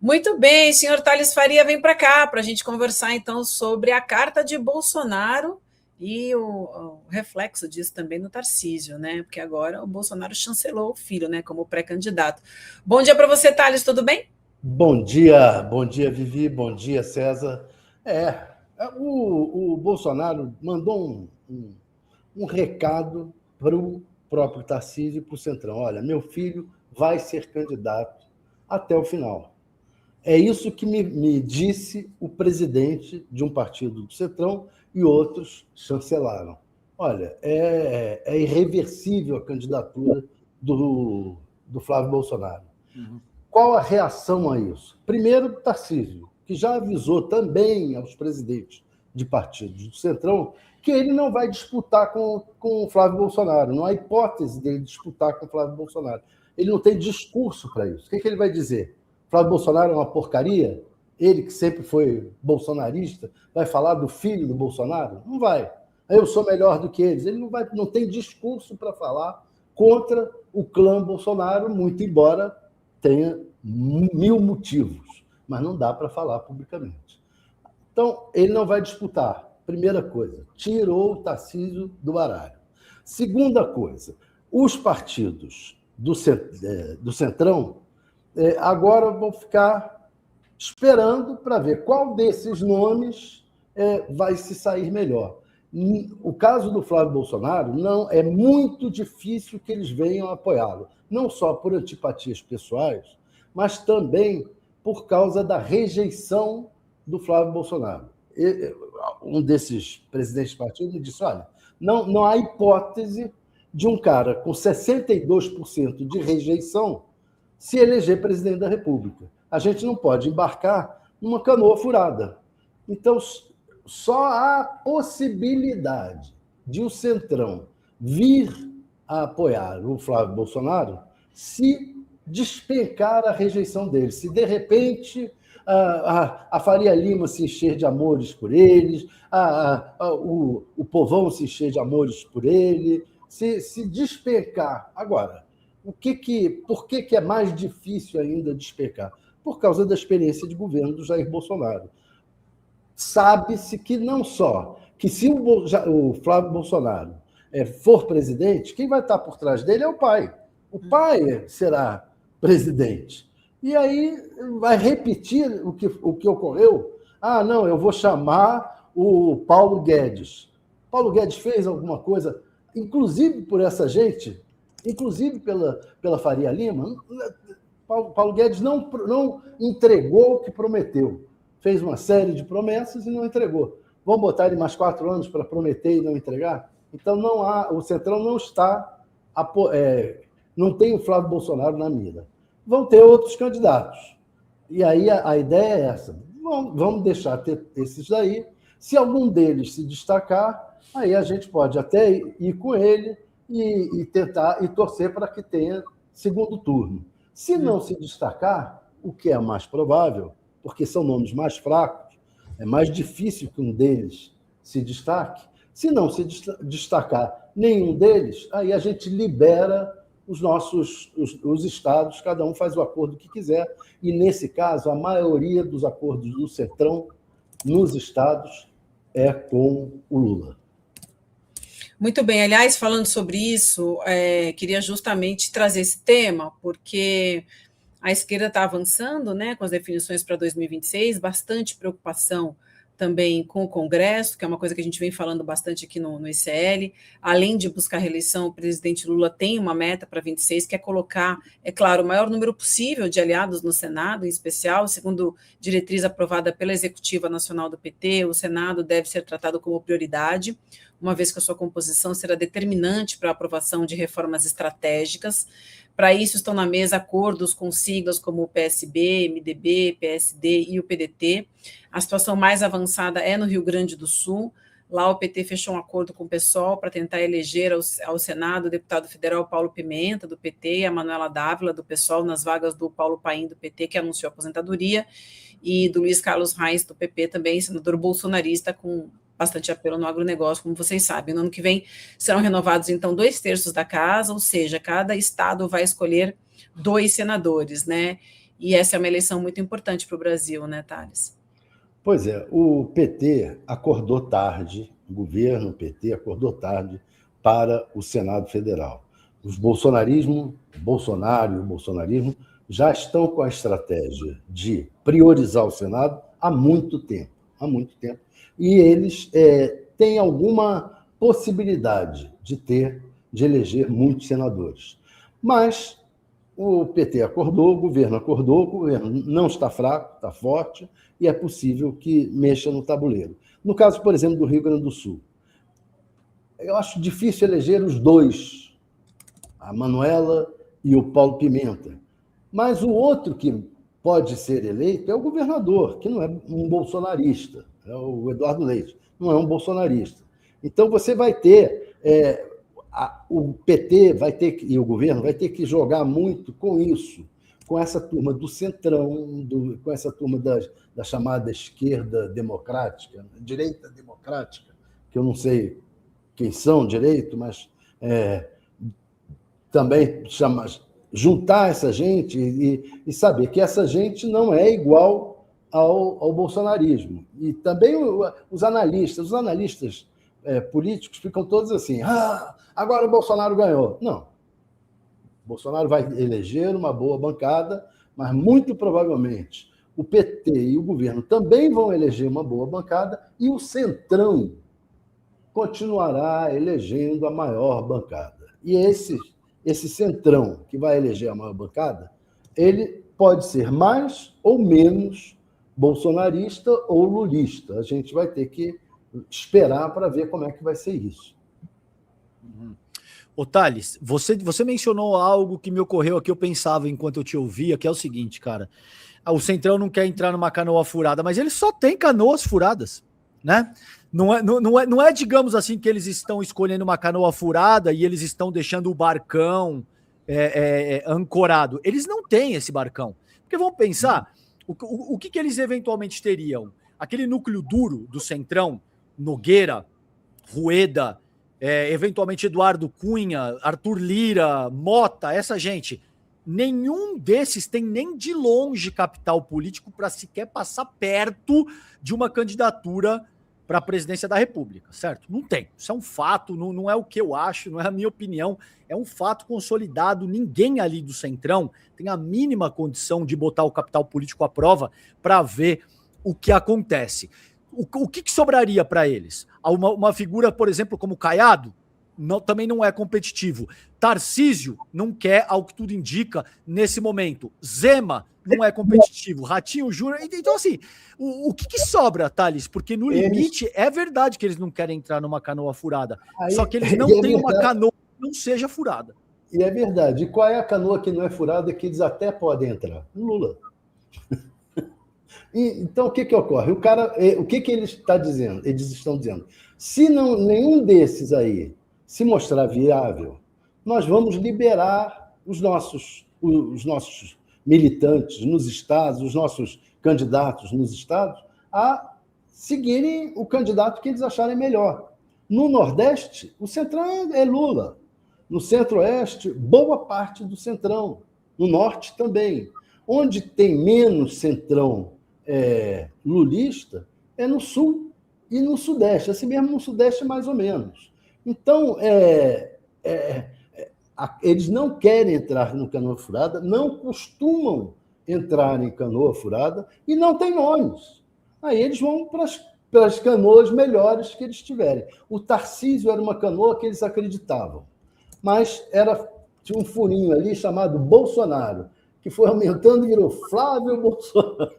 Muito bem, senhor Thales Faria, vem para cá para a gente conversar então sobre a carta de Bolsonaro e o reflexo disso também no Tarcísio, né? Porque agora o Bolsonaro chancelou o filho, né, como pré-candidato. Bom dia para você, Thales, tudo bem? Bom dia, Vivi, bom dia, César. O Bolsonaro mandou um recado para o próprio Tarcísio e para o Centrão. Olha, meu filho vai ser candidato até o final. É isso que me disse o presidente de um partido do Centrão e outros chancelaram. Olha, é irreversível a candidatura do Flávio Bolsonaro. Qual a reação a isso? Primeiro, Tarcísio, que já avisou também aos presidentes de partidos do Centrão que ele não vai disputar com o Flávio Bolsonaro. Não há hipótese dele disputar com o Flávio Bolsonaro. Ele não tem discurso para isso. O que ele vai dizer? Flávio Bolsonaro é uma porcaria? Ele, que sempre foi bolsonarista, vai falar do filho do Bolsonaro? Não vai. Eu sou melhor do que eles. Ele não tem discurso para falar contra o clã Bolsonaro, muito embora tenha mil motivos, mas não dá para falar publicamente. Então, ele não vai disputar. Primeira coisa, tirou o Tarcísio do baralho. Segunda coisa, os partidos do Centrão agora vão ficar esperando para ver qual desses nomes vai se sair melhor. O caso do Flávio Bolsonaro, não é muito difícil que eles venham apoiá-lo, não só por antipatias pessoais, mas também por causa da rejeição do Flávio Bolsonaro. Um desses presidentes de partido me disse, olha, não há hipótese de um cara com 62% de rejeição se eleger presidente da República. A gente não pode embarcar numa canoa furada. Então, só há possibilidade de o Centrão vir a apoiar o Flávio Bolsonaro se despencar a rejeição dele. Se, de repente, a Faria Lima se encher de amores por eles, o povão se encher de amores por ele, se despencar. Agora, por que é mais difícil ainda despencar? Por causa da experiência de governo do Jair Bolsonaro. Sabe-se que não só que se o Flávio Bolsonaro for presidente, quem vai estar por trás dele é o pai. O pai será presidente. E aí vai repetir o que ocorreu. Não, eu vou chamar o Paulo Guedes. Paulo Guedes fez alguma coisa, inclusive por essa gente, inclusive pela Faria Lima. Paulo Guedes não entregou o que prometeu. Fez uma série de promessas e não entregou. Vão botar ele mais 4 anos para prometer e não entregar? Então, o Centrão não está... não tem o Flávio Bolsonaro na mira. Vão ter outros candidatos. E aí a ideia é essa. Vamos deixar ter esses daí. Se algum deles se destacar, aí a gente pode até ir com ele e tentar e torcer para que tenha segundo turno. Se não se destacar, o que é mais provável, porque são nomes mais fracos, é mais difícil que um deles se destaque. Se não se destacar nenhum deles, aí a gente libera os estados, cada um faz o acordo que quiser, e, nesse caso, a maioria dos acordos do Centrão nos estados é com o Lula. Muito bem, aliás, falando sobre isso, queria justamente trazer esse tema, porque a esquerda está avançando, né, com as definições para 2026, bastante preocupação também com o Congresso, que é uma coisa que a gente vem falando bastante aqui no ICL. Além de buscar reeleição, o presidente Lula tem uma meta para 26, que é colocar, é claro, o maior número possível de aliados no Senado, em especial, segundo diretriz aprovada pela Executiva Nacional do PT, o Senado deve ser tratado como prioridade, uma vez que a sua composição será determinante para a aprovação de reformas estratégicas. Para isso estão na mesa acordos com siglas como o PSB, MDB, PSD e o PDT. A situação mais avançada é no Rio Grande do Sul. Lá o PT fechou um acordo com o PSOL para tentar eleger ao Senado o deputado federal Paulo Pimenta, do PT, e a Manuela Dávila, do PSOL, nas vagas do Paulo Paim, do PT, que anunciou a aposentadoria, e do Luiz Carlos Reis, do PP, também senador bolsonarista, com bastante apelo no agronegócio, como vocês sabem. No ano que vem serão renovados, então, 2/3 da casa, ou seja, cada estado vai escolher 2 senadores, né? e essa é uma eleição muito importante para o Brasil, né, Thales? Pois é, o PT acordou tarde, o governo PT acordou tarde para o Senado Federal. Os Bolsonaro e o bolsonarismo já estão com a estratégia de priorizar o Senado há muito tempo, e eles têm alguma possibilidade de eleger muitos senadores. Mas o PT acordou, o governo não está fraco, está forte, e é possível que mexa no tabuleiro. No caso, por exemplo, do Rio Grande do Sul, eu acho difícil eleger os dois, a Manuela e o Paulo Pimenta. Mas o outro que pode ser eleito é o governador, que não é um bolsonarista, é o Eduardo Leite, não é um bolsonarista. Então, você vai ter... o PT e o governo vai ter que jogar muito com isso, com essa turma do centrão, com essa turma da chamada esquerda democrática, direita democrática, que eu não sei quem são direito, mas também juntar essa gente e saber que essa gente não é igual ao bolsonarismo. E também os analistas políticos ficam todos assim, agora o Bolsonaro ganhou. Não. O Bolsonaro vai eleger uma boa bancada, mas muito provavelmente o PT e o governo também vão eleger uma boa bancada e o Centrão continuará elegendo a maior bancada. E esse Centrão que vai eleger a maior bancada, ele pode ser mais ou menos bolsonarista ou lulista. A gente vai ter que esperar para ver como é que vai ser isso. Ô, Thales, você mencionou algo que me ocorreu aqui, eu pensava enquanto eu te ouvia, que é o seguinte, cara. O Centrão não quer entrar numa canoa furada, mas ele só tem canoas furadas, né? Não é, digamos assim, que eles estão escolhendo uma canoa furada e eles estão deixando o barcão ancorado. Eles não têm esse barcão. Porque vamos pensar, o que eles eventualmente teriam? Aquele núcleo duro do Centrão, Nogueira, Rueda, eventualmente Eduardo Cunha, Arthur Lira, Mota, essa gente, nenhum desses tem nem de longe capital político para sequer passar perto de uma candidatura para a presidência da República, certo? Não tem. Isso é um fato, não é o que eu acho, não é a minha opinião, é um fato consolidado. Ninguém ali do Centrão tem a mínima condição de botar o capital político à prova para ver o que acontece. O que sobraria para eles? Uma figura, por exemplo, como Caiado, também não é competitivo. Tarcísio não quer, ao que tudo indica, nesse momento. Zema não é competitivo. Ratinho Júnior. Então, assim, o que sobra, Thales? Porque no limite é verdade que eles não querem entrar numa canoa furada. Só que eles não têm uma canoa que não seja furada. E é verdade. E qual é a canoa que não é furada que eles até podem entrar? Lula. Então, o que ocorre? O que eles estão dizendo? Se nenhum desses aí se mostrar viável, nós vamos liberar os nossos militantes nos estados, os nossos candidatos nos estados, a seguirem o candidato que eles acharem melhor. No Nordeste, o Centrão é Lula. No Centro-Oeste, boa parte do Centrão. No Norte também. Onde tem menos Centrão lulista é no Sul e no Sudeste. Assim mesmo no Sudeste, mais ou menos. Então, eles não querem entrar no canoa furada, não costumam entrar em canoa furada e não tem nomes. Aí eles vão para as canoas melhores que eles tiverem. O Tarcísio era uma canoa que eles acreditavam, mas tinha um furinho ali chamado Bolsonaro, que foi aumentando e virou Flávio Bolsonaro.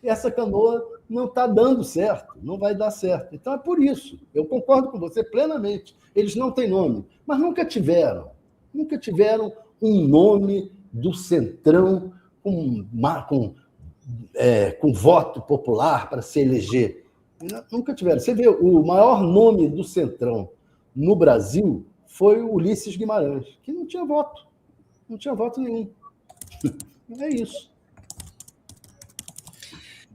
E essa canoa não está dando certo, não vai dar certo. Então é por isso, eu concordo com você plenamente. Eles não têm nome, mas nunca tiveram um nome do Centrão com voto popular para se eleger. Nunca tiveram. Você vê, o maior nome do Centrão no Brasil foi o Ulisses Guimarães, que não tinha voto nenhum. É isso.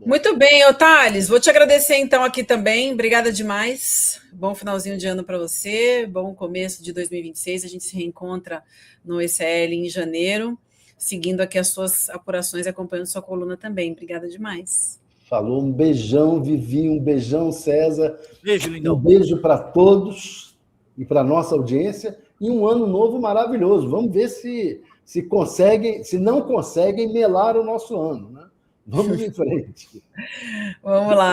Muito bem, Thales, vou te agradecer então aqui também, obrigada demais, bom finalzinho de ano para você, bom começo de 2026, a gente se reencontra no ECL em janeiro. seguindo aqui as suas apurações e acompanhando sua coluna também. Obrigada demais. Falou, um beijão, Vivi, um beijão, César. Beijo, lindão. Um beijo para todos e para a nossa audiência. E um ano novo maravilhoso. Vamos ver se conseguem, se não conseguem melar o nosso ano, né? Vamos em frente. Vamos lá.